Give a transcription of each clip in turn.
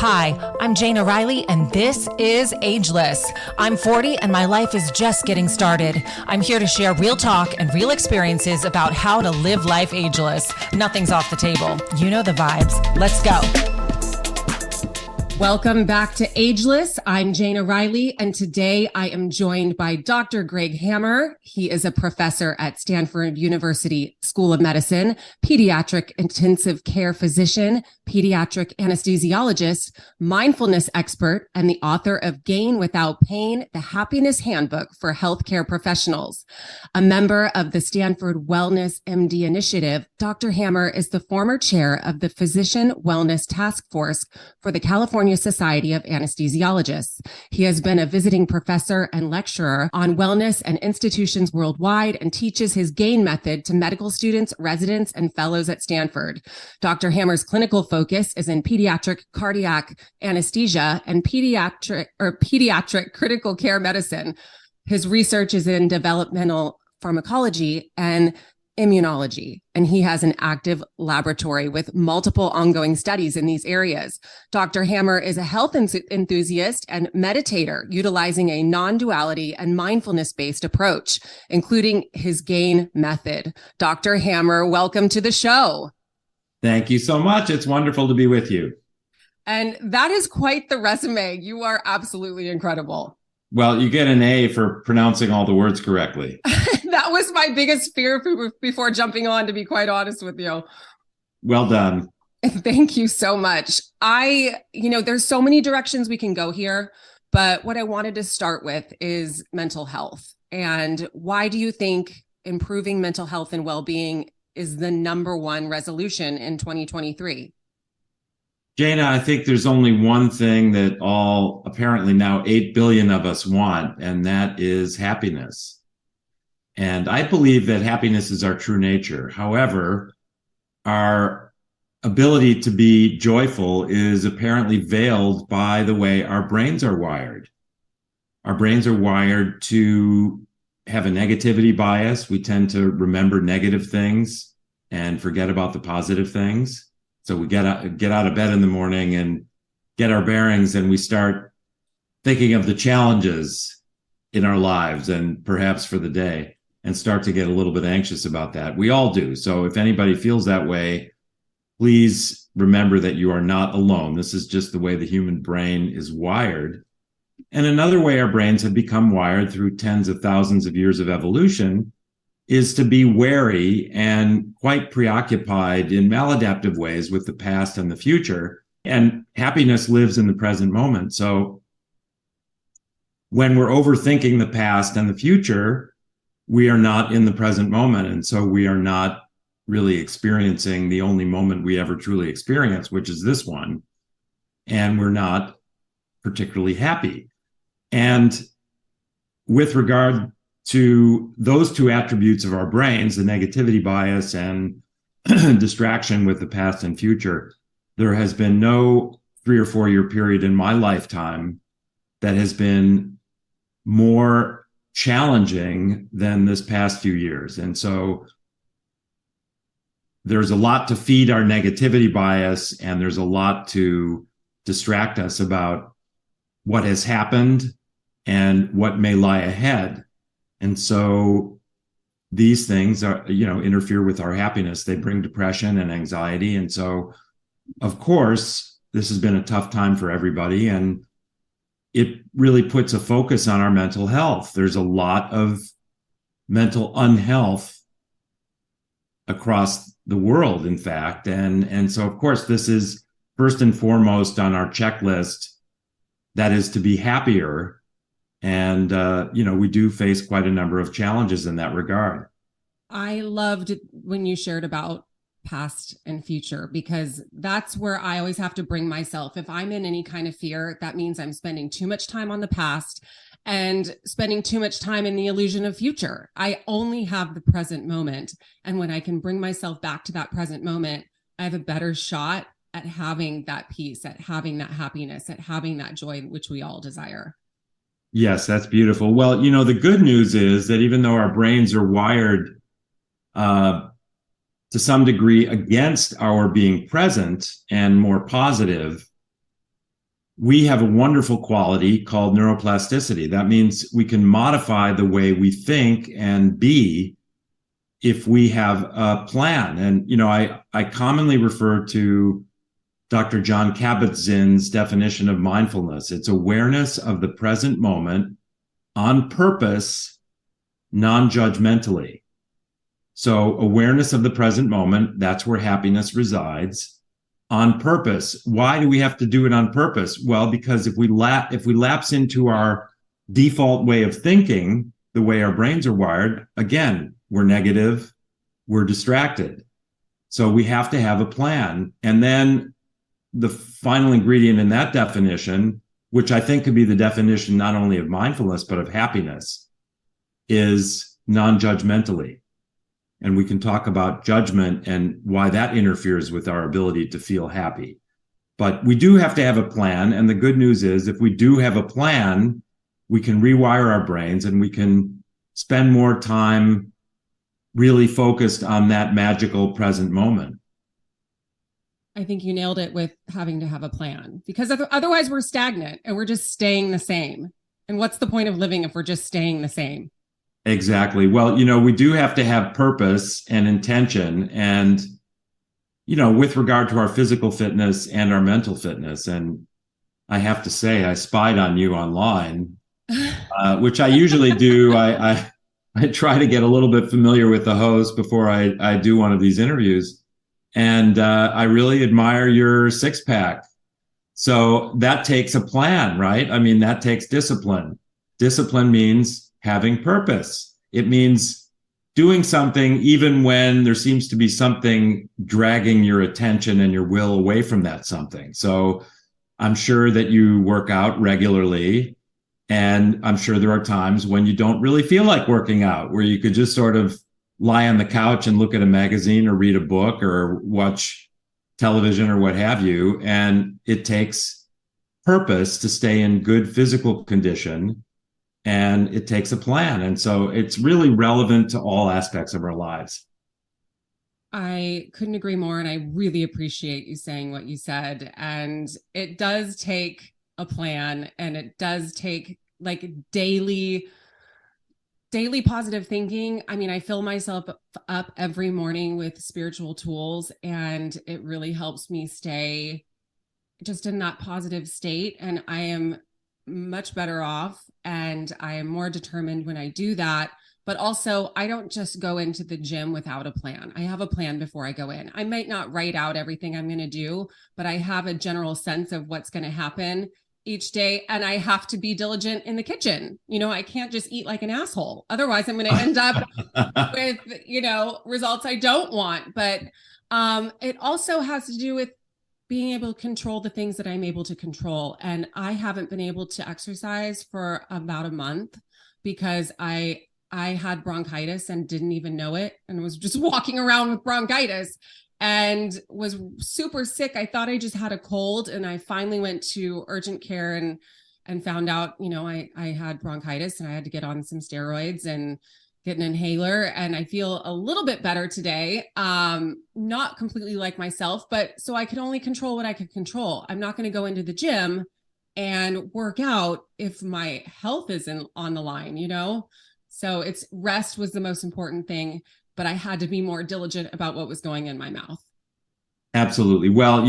Hi, I'm Jane O'Reilly, and this is Ageless. I'm 40, and my life is just getting started. I'm here to share real talk and real experiences about how to live life ageless. Nothing's off the table. You know the vibes. Let's go. Welcome back to Ageless. I'm Jane O'Reilly, and today I am joined by Dr. Greg Hammer. He is a professor at Stanford University School of Medicine, pediatric intensive care physician, pediatric anesthesiologist, mindfulness expert, and the author of Gain Without Pain, the Happiness Handbook for Healthcare Professionals. A member of the Stanford Wellness MD Initiative, Dr. Hammer is the former chair of the Physician Wellness Task Force for the California Society of Anesthesiologists. He has been a visiting professor and lecturer on wellness and institutions worldwide and teaches his GAIN method to medical students, residents, and fellows at Stanford. Dr. Hammer's clinical focus is in pediatric cardiac anesthesia and pediatric critical care medicine. His research is in developmental pharmacology and immunology, and he has an active laboratory with multiple ongoing studies in these areas. Dr. Hammer is a health enthusiast and meditator, utilizing a non-duality and mindfulness-based approach, including his GAIN method. Dr. Hammer, welcome to the show. Thank you so much. It's wonderful to be with you. And that is quite the resume. You are absolutely incredible. Well, you get an A for pronouncing all the words correctly. That was my biggest fear before jumping on, to be quite honest with you. Well done. Thank you so much. There's so many directions we can go here, but what I wanted to start with is mental health. And why do you think improving mental health and well-being is the number one resolution in 2023? Jana, I think there's only one thing that all, apparently now 8 billion of us want, and that is happiness. And I believe that happiness is our true nature. However, our ability to be joyful is apparently veiled by the way our brains are wired. Our brains are wired to have a negativity bias. We tend to remember negative things and forget about the positive things. So we get out of bed in the morning and get our bearings, and we start thinking of the challenges in our lives and perhaps for the day, and start to get a little bit anxious about that. We all do. So if anybody feels that way, please remember that you are not alone. This is just the way the human brain is wired. And another way our brains have become wired through tens of thousands of years of evolution is to be wary and quite preoccupied in maladaptive ways with the past and the future. And happiness lives in the present moment. So when we're overthinking the past and the future, we are not in the present moment. And so we are not really experiencing the only moment we ever truly experience, which is this one. And we're not particularly happy. And with regard to those two attributes of our brains, the negativity bias and distraction with the past and future, there has been no 3 or 4 year period in my lifetime that has been more challenging than this past few years. And so there's a lot to feed our negativity bias, and there's a lot to distract us about what has happened and what may lie ahead. And so these things are, interfere with our happiness. They bring depression and anxiety. And so, of course, this has been a tough time for everybody, and it really puts a focus on our mental health. There's a lot of mental unhealth across the world, in fact. And so, of course, this is first and foremost on our checklist, that is to be happier. And, we do face quite a number of challenges in that regard. I loved when you shared about past and future, because that's where I always have to bring myself. If I'm in any kind of fear, that means I'm spending too much time on the past and spending too much time in the illusion of future. I only have the present moment. And when I can bring myself back to that present moment, I have a better shot at having that peace, at having that happiness, at having that joy, which we all desire. Yes, that's beautiful. Well, the good news is that even though our brains are wired to some degree against our being present and more positive, we have a wonderful quality called neuroplasticity. That means we can modify the way we think and be if we have a plan. And, I commonly refer to Dr. John Kabat-Zinn's definition of mindfulness. It's awareness of the present moment on purpose, non-judgmentally. So awareness of the present moment, that's where happiness resides. On purpose. Why do we have to do it on purpose? Well, because if we lapse into our default way of thinking, the way our brains are wired, again, we're negative, we're distracted. So we have to have a plan. And then the final ingredient in that definition, which I think could be the definition not only of mindfulness, but of happiness, is non-judgmentally. And we can talk about judgment and why that interferes with our ability to feel happy. But we do have to have a plan. And the good news is, if we do have a plan, we can rewire our brains and we can spend more time really focused on that magical present moment. I think you nailed it with having to have a plan, because otherwise we're stagnant and we're just staying the same. And what's the point of living if we're just staying the same? Exactly. Well, we do have to have purpose and intention, and, with regard to our physical fitness and our mental fitness. And I have to say, I spied on you online, which I usually do. I try to get a little bit familiar with the host before I do one of these interviews. And I really admire your six pack. So that takes a plan, right? I mean, that takes discipline. Discipline means having purpose. It means doing something even when there seems to be something dragging your attention and your will away from that something. So I'm sure that you work out regularly, and I'm sure there are times when you don't really feel like working out, where you could just sort of lie on the couch and look at a magazine or read a book or watch television or what have you. And it takes purpose to stay in good physical condition, and it takes a plan. And so it's really relevant to all aspects of our lives. I couldn't agree more. And I really appreciate you saying what you said. And it does take a plan, and it does take like daily positive thinking. I mean, I fill myself up every morning with spiritual tools, and it really helps me stay just in that positive state. And I am much better off, and I am more determined when I do that. But also, I don't just go into the gym without a plan. I have a plan before I go in. I might not write out everything I'm going to do, but I have a general sense of what's going to happen each day. And I have to be diligent in the kitchen. I can't just eat like an asshole. Otherwise, I'm going to end up with, results I don't want. But it also has to do with being able to control the things that I'm able to control. And I haven't been able to exercise for about a month because I had bronchitis and didn't even know it, and was just walking around with bronchitis and was super sick. I thought I just had a cold, and I finally went to urgent care and found out, I had bronchitis, and I had to get on some steroids and get an inhaler. And I feel a little bit better today. Not completely like myself, but so I could only control what I could control. I'm not going to go into the gym and work out if my health isn't on the line, So rest was the most important thing, but I had to be more diligent about what was going in my mouth. Absolutely. Well,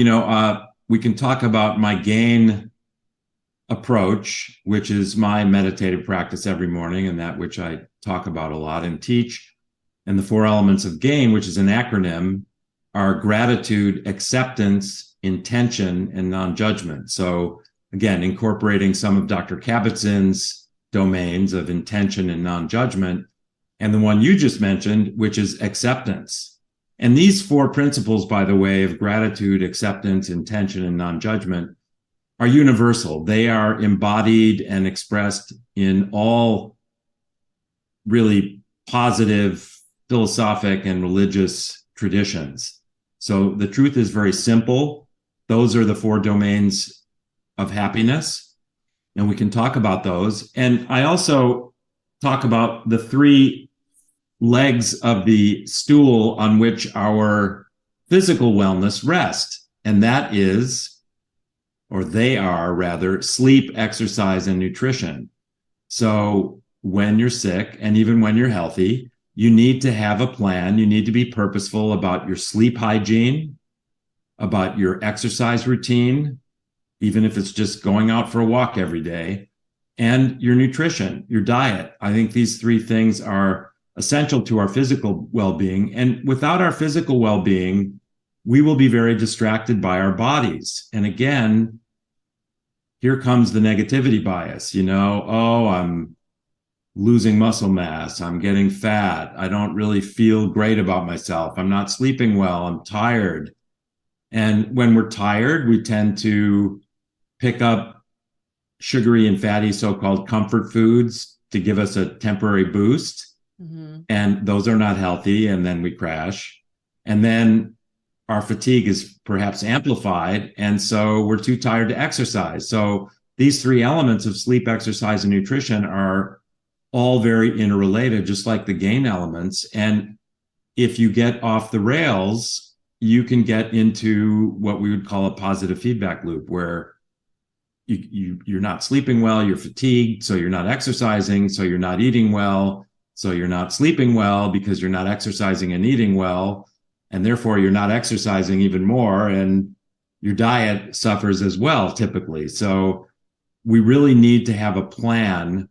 we can talk about my gain approach, which is my meditative practice every morning, and that which I talk about a lot and teach. And the 4 elements of gain, which is an acronym, are gratitude, acceptance, intention, and non-judgment. So again, incorporating some of Dr. Kabat-Zinn's domains of intention and non-judgment, and the one you just mentioned, which is acceptance. And these 4 principles, by the way, of gratitude, acceptance, intention, and non-judgment, are universal. They are embodied and expressed in all really positive philosophic and religious traditions. So the truth is very simple. Those are the 4 domains of happiness, and we can talk about those. And I also talk about the 3 legs of the stool on which our physical wellness rests, and that is or they are rather, sleep, exercise, and nutrition. So when you're sick and even when you're healthy, you need to have a plan. You need to be purposeful about your sleep hygiene, about your exercise routine, even if it's just going out for a walk every day, and your nutrition, your diet. I think these three things are essential to our physical well-being. And without our physical well-being, we will be very distracted by our bodies. And again, here comes the negativity bias, oh, I'm losing muscle mass, I'm getting fat, I don't really feel great about myself, I'm not sleeping well, I'm tired. And when we're tired, we tend to pick up sugary and fatty so-called comfort foods to give us a temporary boost. Mm-hmm. And those are not healthy. And then we crash. And then our fatigue is perhaps amplified. And so we're too tired to exercise. So these three elements of sleep, exercise, and nutrition are all very interrelated, just like the gain elements. And if you get off the rails, you can get into what we would call a positive feedback loop, where you're not sleeping well, you're fatigued, so you're not exercising, so you're not eating well, so you're not sleeping well because you're not exercising and eating well, and therefore you're not exercising even more, and your diet suffers as well, typically. So we really need to have a plan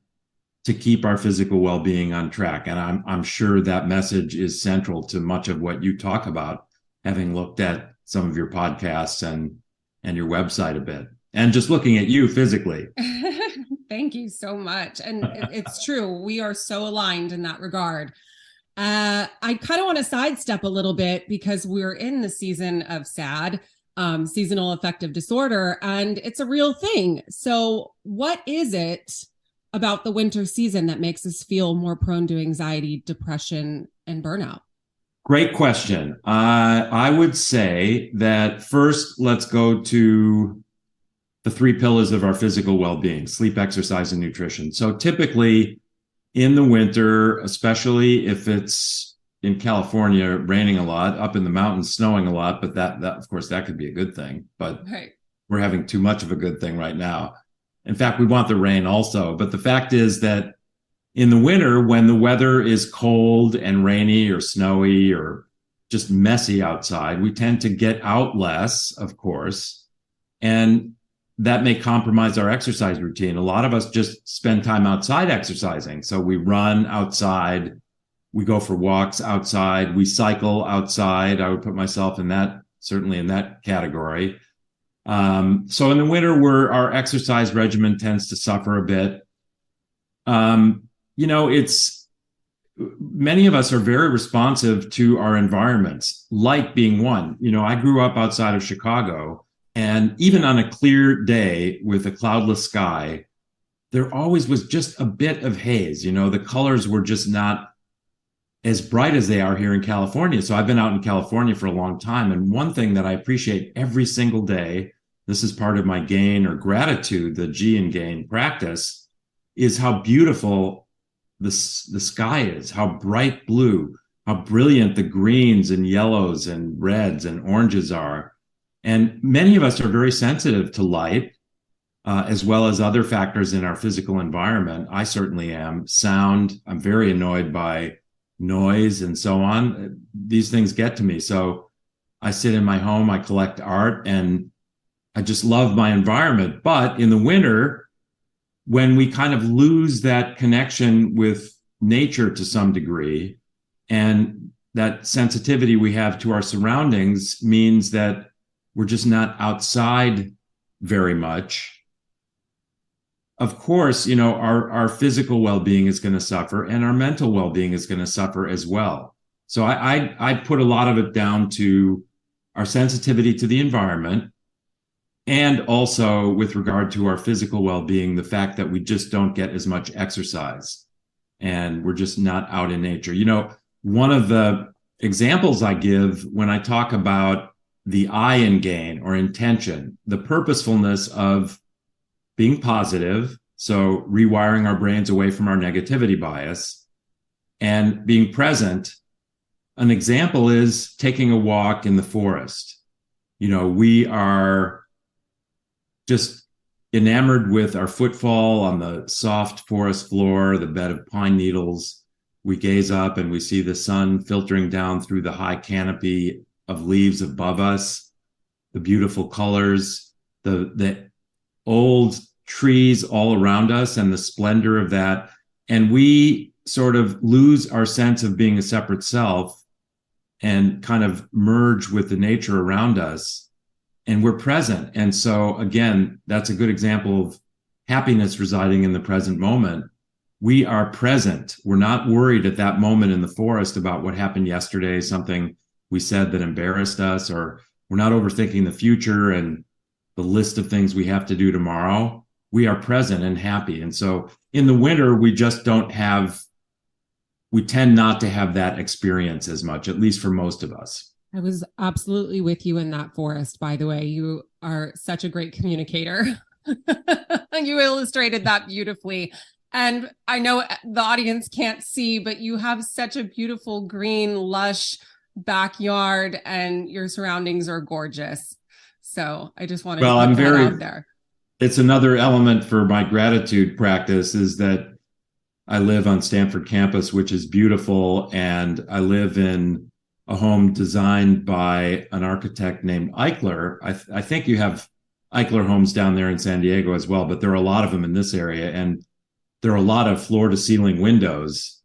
to keep our physical well-being on track. And I'm sure that message is central to much of what you talk about, having looked at some of your podcasts and your website a bit. And just looking at you physically. Thank you so much. And it's true. We are so aligned in that regard. I kind of want to sidestep a little bit because we're in the season of SAD, seasonal affective disorder, and it's a real thing. So what is it about the winter season that makes us feel more prone to anxiety, depression, and burnout? Great question. I would say that first, let's go to the three pillars of our physical well-being: sleep, exercise, and nutrition. So typically in the winter, especially if it's in California, raining a lot, up in the mountains, snowing a lot, but that of course, that could be a good thing, but right. We're having too much of a good thing right now. In fact, we want the rain also. But the fact is that in the winter, when the weather is cold and rainy or snowy or just messy outside, we tend to get out less, of course, and that may compromise our exercise routine. A lot of us just spend time outside exercising. So we run outside, we go for walks outside, we cycle outside. I would put myself in that, certainly in that category. So in the winter, our exercise regimen tends to suffer a bit. It's many of us are very responsive to our environments, light being one. I grew up outside of Chicago, and even on a clear day with a cloudless sky, there always was just a bit of haze. The colors were just not as bright as they are here in California. So I've been out in California for a long time. And one thing that I appreciate every single day, this is part of my gain or gratitude, the G in gain practice, is how beautiful the sky is, how bright blue, how brilliant the greens and yellows and reds and oranges are. And many of us are very sensitive to light, as well as other factors in our physical environment. I certainly am. Sound, I'm very annoyed by noise and so on. These things get to me. So I sit in my home, I collect art, and I just love my environment. But in the winter, when we kind of lose that connection with nature to some degree, and that sensitivity we have to our surroundings means that we're just not outside very much. Of course, our physical well-being is going to suffer, and our mental well-being is going to suffer as well. So I put a lot of it down to our sensitivity to the environment, and also with regard to our physical well-being, the fact that we just don't get as much exercise and we're just not out in nature. One of the examples I give when I talk about the I in gain or intention, the purposefulness of being positive, so rewiring our brains away from our negativity bias, and being present. An example is taking a walk in the forest. We are just enamored with our footfall on the soft forest floor, the bed of pine needles. We gaze up and we see the sun filtering down through the high canopy of leaves above us, the beautiful colors, the old trees all around us, and the splendor of that. And we sort of lose our sense of being a separate self and kind of merge with the nature around us, and we're present. And so again, that's a good example of happiness residing in the present moment. We are present. We're not worried at that moment in the forest about what happened yesterday, something we said that embarrassed us, or we're not overthinking the future and the list of things we have to do tomorrow. We are present and happy. And so in the winter, we tend not to have that experience as much, at least for most of us. I was absolutely with you in that forest, by the way. You are such a great communicator. You illustrated that beautifully. And I know the audience can't see, but you have such a beautiful green, lush backyard, and your surroundings are gorgeous. So I just wanted to put that out there. It's another element for my gratitude practice is that I live on Stanford campus, which is beautiful. And I live in a home designed by an architect named Eichler. I think you have Eichler homes down there in San Diego as well, but there are a lot of them in this area. And there are a lot of floor to ceiling windows.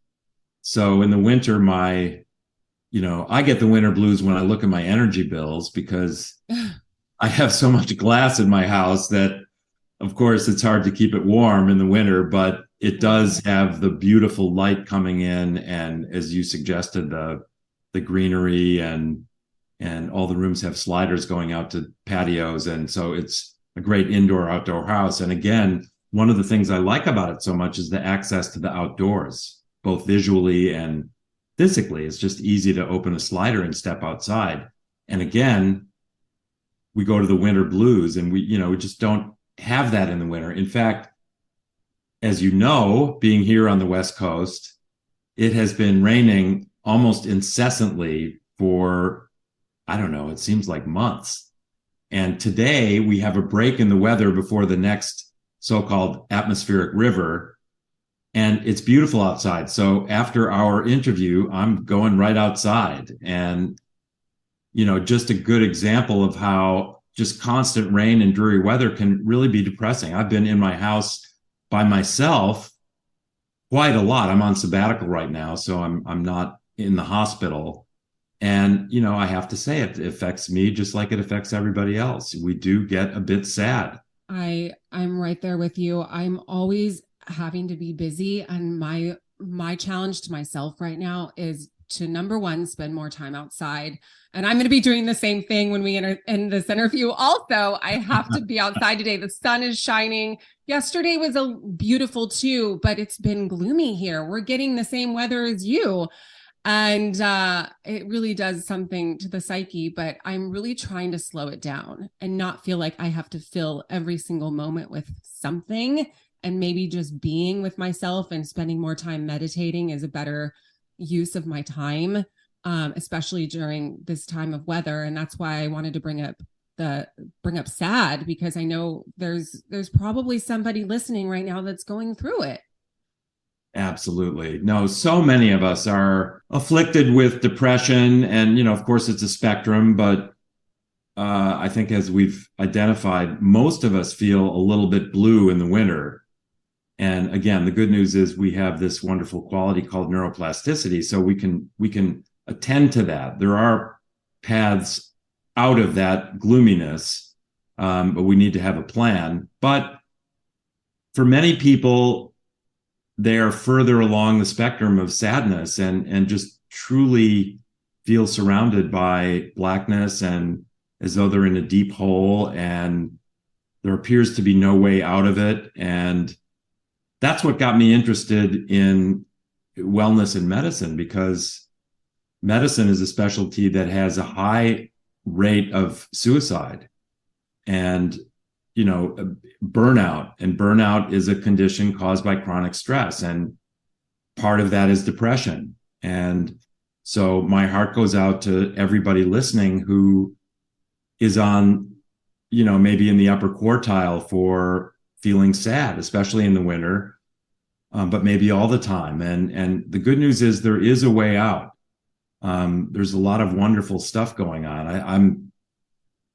So in the winter, I get the winter blues when I look at my energy bills because I have so much glass in my house that, of course, it's hard to keep it warm in the winter, but it does have the beautiful light coming in. And as you suggested, the greenery and all the rooms have sliders going out to patios. And so it's a great indoor outdoor house. And again, one of the things I like about it so much is the access to the outdoors, both visually and physically. It's just easy to open a slider and step outside. And again, we go to the winter blues and we just don't have that in the winter. In fact, as you know, being here on the West Coast, it has been raining almost incessantly for, I don't know, it seems like months. And today we have a break in the weather before the next so-called atmospheric river, and it's beautiful outside. So after our interview, I'm going right outside, and just a good example of how just constant rain and dreary weather can really be depressing. I've been in my house by myself quite a lot. I'm on sabbatical right now, so I'm not in the hospital. And, I have to say it affects me just like it affects everybody else. We do get a bit sad. I'm right there with you. I'm always having to be busy, and my challenge to myself right now is to, number one, spend more time outside. And I'm going to be doing the same thing when we in this interview. Also, I have to be outside today. The sun is shining. Yesterday was beautiful too, but it's been gloomy here. We're getting the same weather as you. And it really does something to the psyche, but I'm really trying to slow it down and not feel like I have to fill every single moment with something, and maybe just being with myself and spending more time meditating is a better use of my time, especially during this time of weather. And that's why I wanted to bring up sad, because I know there's probably somebody listening right now that's going through it. Absolutely. No, so many of us are afflicted with depression. And, of course, it's a spectrum, but I think as we've identified, most of us feel a little bit blue in the winter. And again, the good news is we have this wonderful quality called neuroplasticity. So we can attend to that. There are paths out of that gloominess, but we need to have a plan. But for many people, they are further along the spectrum of sadness and just truly feel surrounded by blackness and as though they're in a deep hole and there appears to be no way out of it. And that's what got me interested in wellness and medicine, because medicine is a specialty that has a high rate of suicide and burnout. And burnout is a condition caused by chronic stress. And part of that is depression. And so my heart goes out to everybody listening who is on maybe in the upper quartile for feeling sad, especially in the winter, but maybe all the time. And the good news is there is a way out. There's a lot of wonderful stuff going on. I'm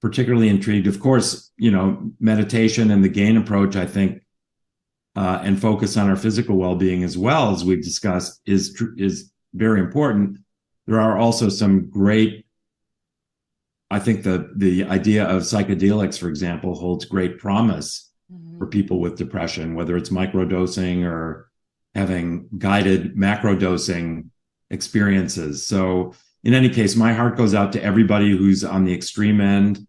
particularly intrigued, of course, meditation and the GAIN approach, I think, and focus on our physical well-being as well, as we've discussed, is very important. There are also some great, I think the idea of psychedelics, for example, holds great promise for people with depression, whether it's microdosing or having guided macrodosing experiences. So in any case, my heart goes out to everybody who's on the extreme end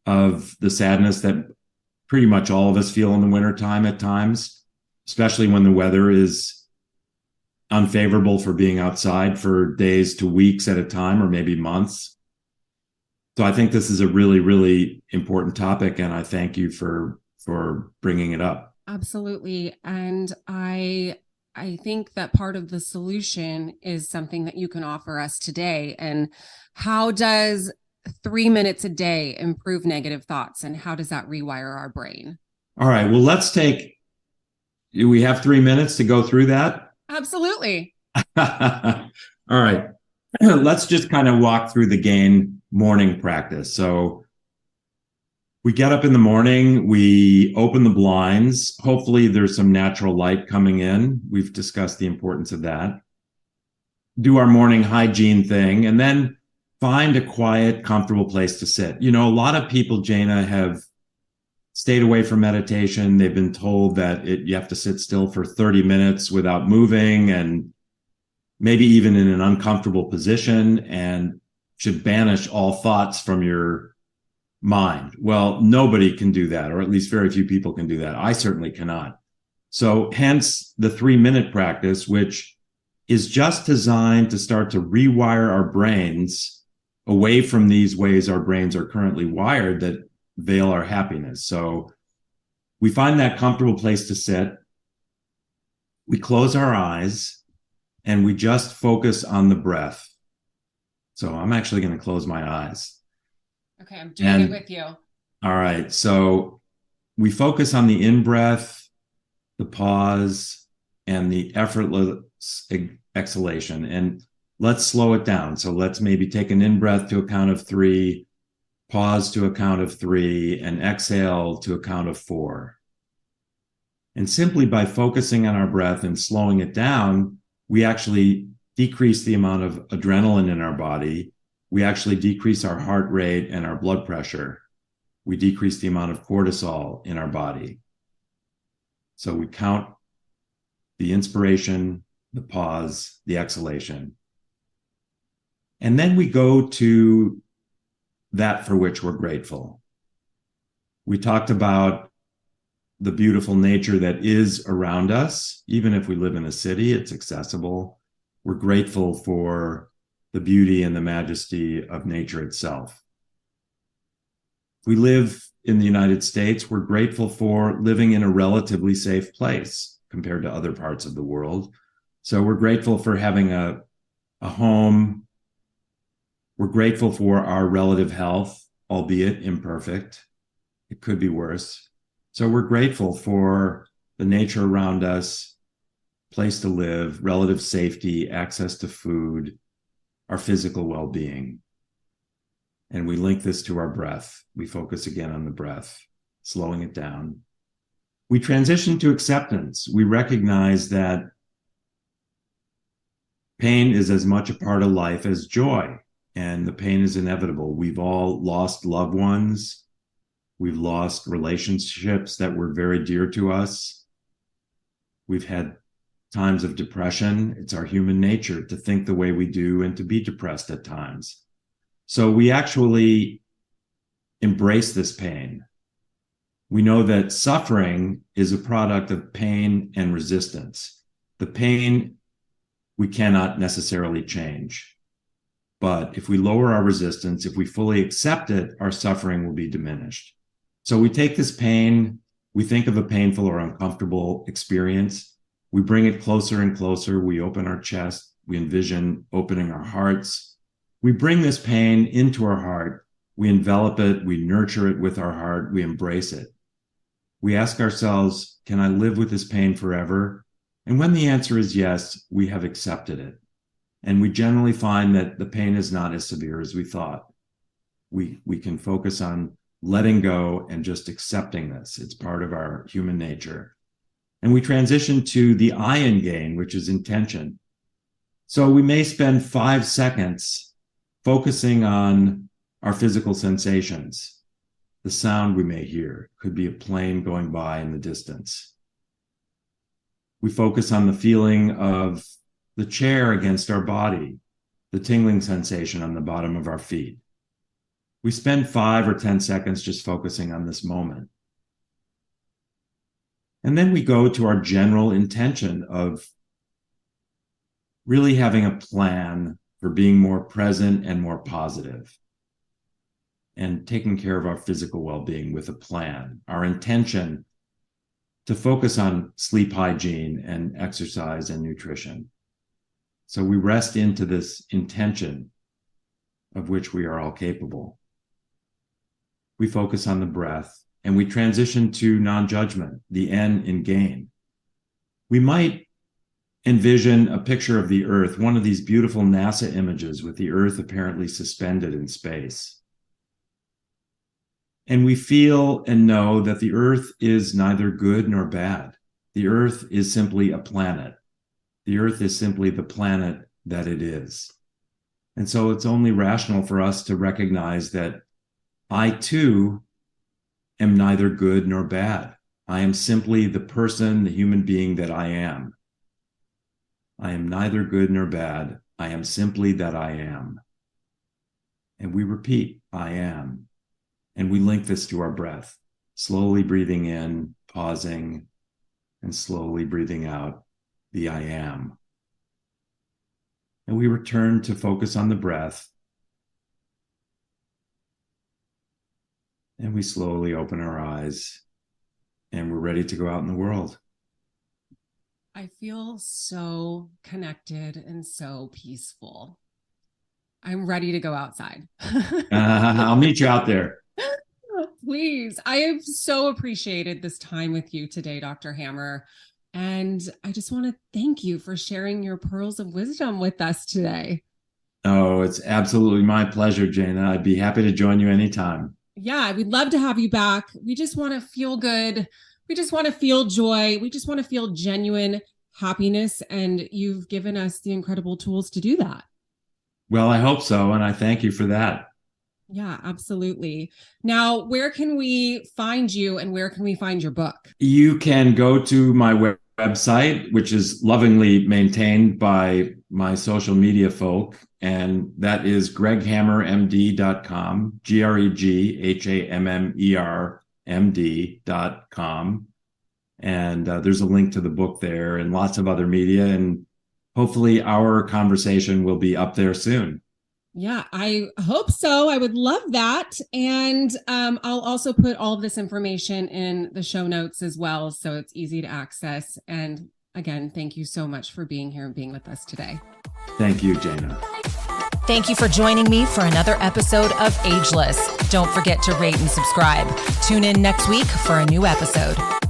of the sadness that pretty much all of us feel in the wintertime at times, especially when the weather is unfavorable for being outside for days to weeks at a time, or maybe months. So I think this is a really, really important topic, and I thank you for bringing it up. Absolutely. And I think that part of the solution is something that you can offer us today. And how does 3 minutes a day improve negative thoughts, and how does that rewire our brain? All right. Well, we have 3 minutes to go through that? Absolutely. All right. Let's just kind of walk through the GAIN morning practice. So we get up in the morning, we open the blinds. Hopefully there's some natural light coming in. We've discussed the importance of that. Do our morning hygiene thing, and then find a quiet, comfortable place to sit. A lot of people, Jaina, have stayed away from meditation. They've been told that you have to sit still for 30 minutes without moving, and maybe even in an uncomfortable position, and should banish all thoughts from your mind. Well, nobody can do that, or at least very few people can do that. I certainly cannot. So hence the 3-minute practice, which is just designed to start to rewire our brains away from these ways our brains are currently wired that veil our happiness. So we find that comfortable place to sit. We close our eyes and we just focus on the breath. So I'm actually going to close my eyes. Okay, I'm doing it with you. All right. So we focus on the in-breath, the pause, and the effortless exhalation. And let's slow it down. So let's maybe take an in-breath to a count of 3, pause to a count of 3, and exhale to a count of 4. And simply by focusing on our breath and slowing it down, we actually decrease the amount of adrenaline in our body. We actually decrease our heart rate and our blood pressure. We decrease the amount of cortisol in our body. So we count the inspiration, the pause, the exhalation. And then we go to that for which we're grateful. We talked about the beautiful nature that is around us. Even if we live in a city, it's accessible. We're grateful for the beauty and the majesty of nature itself. If we live in the United States, we're grateful for living in a relatively safe place compared to other parts of the world. So we're grateful for having a home. We're grateful for our relative health, albeit imperfect. It could be worse. So we're grateful for the nature around us, place to live, relative safety, access to food, our physical well-being. And we link this to our breath. We focus again on the breath, slowing it down. We transition to acceptance. We recognize that pain is as much a part of life as joy, and the pain is inevitable. We've all lost loved ones. We've lost relationships that were very dear to us. We've had times of depression. It's our human nature to think the way we do and to be depressed at times. So we actually embrace this pain. We know that suffering is a product of pain and resistance. The pain we cannot necessarily change. But if we lower our resistance, if we fully accept it, our suffering will be diminished. So we take this pain, we think of a painful or uncomfortable experience, we bring it closer and closer, we open our chest, we envision opening our hearts. We bring this pain into our heart, We envelop it, we nurture it with our heart, we embrace it. We ask ourselves, can I live with this pain forever? And when the answer is yes, we have accepted it. And we generally find that the pain is not as severe as we thought. We can focus on letting go and just accepting this. It's part of our human nature. And we transition to the I gain, which is intention. So we may spend 5 seconds focusing on our physical sensations. The sound we may hear could be a plane going by in the distance. We focus on the feeling of the chair against our body, the tingling sensation on the bottom of our feet. We spend 5 or 10 seconds just focusing on this moment. And then we go to our general intention of really having a plan for being more present and more positive, and taking care of our physical well-being with a plan. Our intention to focus on sleep hygiene and exercise and nutrition. So we rest into this intention of which we are all capable. We focus on the breath, and we transition to non-judgment, the N in gain. We might envision a picture of the Earth, one of these beautiful NASA images with the Earth apparently suspended in space. And we feel and know that the Earth is neither good nor bad. The Earth is simply a planet. The Earth is simply the planet that it is. And so it's only rational for us to recognize that I too am neither good nor bad. I am simply the person, the human being that I am. I am neither good nor bad. I am simply that I am. And we repeat, I am. And we link this to our breath, slowly breathing in, pausing, and slowly breathing out, the I am. And we return to focus on the breath. And we slowly open our eyes, and we're ready to go out in the world. I feel so connected and so peaceful. I'm ready to go outside. I'll meet you out there. Please. I have so appreciated this time with you today, Dr. Hammer. And I just want to thank you for sharing your pearls of wisdom with us today. Oh, it's absolutely my pleasure, Jana. I'd be happy to join you anytime. Yeah, we'd love to have you back. We just want to feel good. We just want to feel joy. We just want to feel genuine happiness. And you've given us the incredible tools to do that. Well, I hope so. And I thank you for that. Yeah, absolutely. Now, where can we find you and where can we find your book? You can go to my website, which is lovingly maintained by my social media folk, and that is greghammermd.com, GregHammerMD.com. And there's a link to the book there and lots of other media. And hopefully our conversation will be up there soon. Yeah, I hope so. I would love that. And I'll also put all of this information in the show notes as well, so it's easy to access. And again, thank you so much for being here and being with us today. Thank you, Jana. Thank you for joining me for another episode of Ageless. Don't forget to rate and subscribe. Tune in next week for a new episode.